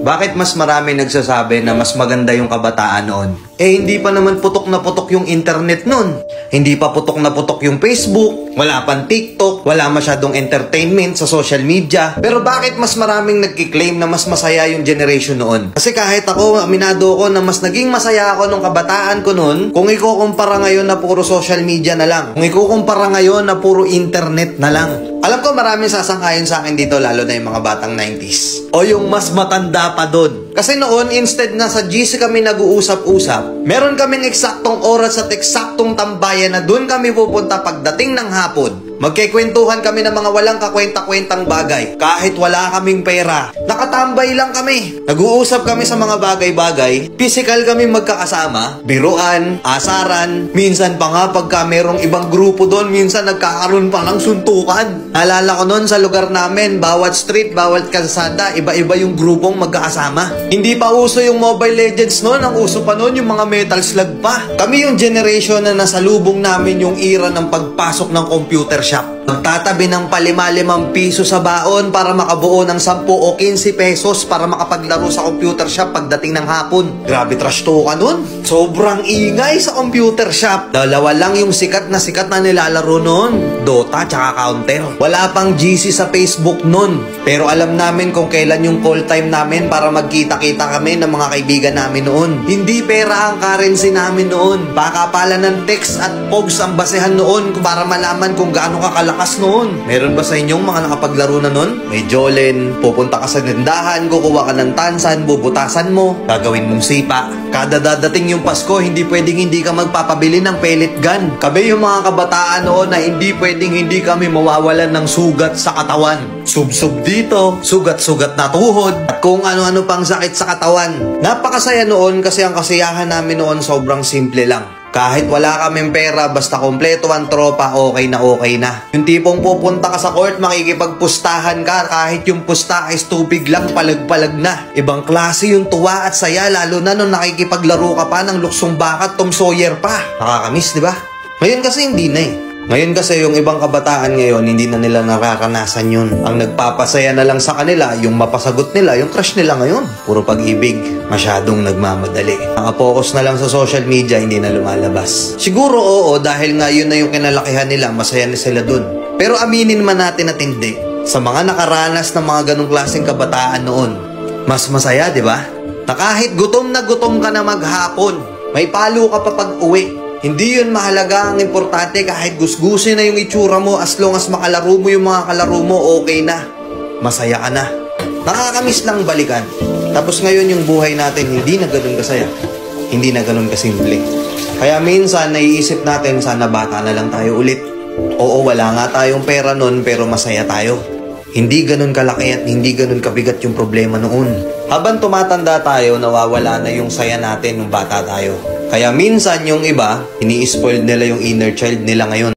Bakit mas marami nagsasabi na mas maganda yung kabataan noon? Hindi pa naman putok na putok yung internet noon. Hindi pa putok na putok yung Facebook, wala pang TikTok, wala masyadong entertainment sa social media. Pero bakit mas maraming nagkiklaim na mas masaya yung generation noon? Kasi kahit ako, aminado ako na mas naging masaya ako nung kabataan ko noon kung ikukumpara ngayon na puro social media na lang. Kung ikukumpara ngayon na puro internet na lang. Alam ko maraming sasangkayon sa akin dito, lalo na yung mga batang 90s. O yung mas matanda pa doon. Kasi noon, instead na sa GC kami nag-uusap-usap, meron kaming eksaktong oras at eksaktong tambayan na doon kami pupunta pagdating ng hapon. Magkikwentuhan kami ng mga walang kakwenta-kwentang bagay. Kahit wala kaming pera, nakatambay lang kami. Nag-uusap kami sa mga bagay-bagay. Physical kami magkakasama, biruan, asaran. Minsan pa nga pagka merong ibang grupo doon, minsan nagkakaroon pa ng suntukan. Naalala ko noon sa lugar namin, bawat street, bawat kalsada, iba-iba yung grupong magkakasama. Hindi pa uso yung Mobile Legends noon. Ang uso pa noon yung mga Metal Slug pa. Kami yung generation na nasalubong namin yung era ng pagpasok ng computer shop. Magtatabi ng pa-5 piso sa baon para makabuo ng 10 o 15 pesos para makapaglaro sa computer shop pagdating ng hapon. Grabe trash talk nun. Sobrang ingay sa computer shop. Dalawa lang yung sikat na nilalaro nun. Dota tsaka Counter. Wala pang GC sa Facebook nun. Pero alam namin kung kailan yung call time namin para magkita-kita kami ng mga kaibigan namin noon. Hindi pera ang currency namin noon. Pakapalan ng text at pogs ang basehan noon para malaman kung gaano kakalakas noon. Meron ba sa inyong mga nakapaglaro na noon? May Jolen, pupunta ka sa tindahan, kukuha ka ng tansan, bubutasan mo, gagawin mong sipa. Kada dadating yung Pasko, hindi pwedeng hindi ka magpapabili ng pellet gun. Kami yung mga kabataan noon na hindi pwedeng hindi kami mawawalan ng sugat sa katawan. Sub-sub dito, sugat-sugat na tuhod, at kung ano-ano pang sakit sa katawan. Napakasaya noon kasi ang kasiyahan namin noon sobrang simple lang. Kahit wala kaming pera, basta kompleto ang tropa, okay na okay na. Yung tipong pupunta ka sa court, makikipagpustahan ka, kahit yung pusta is tubig lang, palag-palag na. Ibang klase yung tuwa at saya, lalo na nung nakikipaglaro ka pa ng luksong baka, Tom Sawyer pa. Nakakamiss, di ba? Ngayon kasi hindi na Ngayon kasi yung ibang kabataan ngayon, hindi na nila nakakanasan yun. Ang nagpapasaya na lang sa kanila, yung mapasagot nila, yung crush nila ngayon. Puro pag-ibig, masyadong nagmamadali. Nakapokus na lang sa social media, hindi na lumalabas. Siguro oo, dahil nga yun na yung kinalakihan nila, masaya na sila dun. Pero aminin man natin at hindi, sa mga nakaranas ng mga ganong klaseng kabataan noon, mas masaya, di ba? Na kahit gutom na gutom ka na maghapon, may palo ka pa pag-uwi. Hindi yun mahalaga, ang importante kahit gusgusin na yung itsura mo, as long as makalaro mo yung mga kalaro mo, okay na. Masaya ka na. Nakakamiss lang balikan. Tapos ngayon yung buhay natin, hindi na ganun kasaya. Hindi na ganun kasimple. Kaya minsan naiisip natin, sana bata na lang tayo ulit. Oo, wala nga tayong pera nun, pero masaya tayo. Hindi ganun kalaki at hindi ganun kabigat yung problema noon. Habang tumatanda tayo, nawawala na yung saya natin nung bata tayo. Kaya minsan yung iba, ini-spoiled nila yung inner child nila ngayon.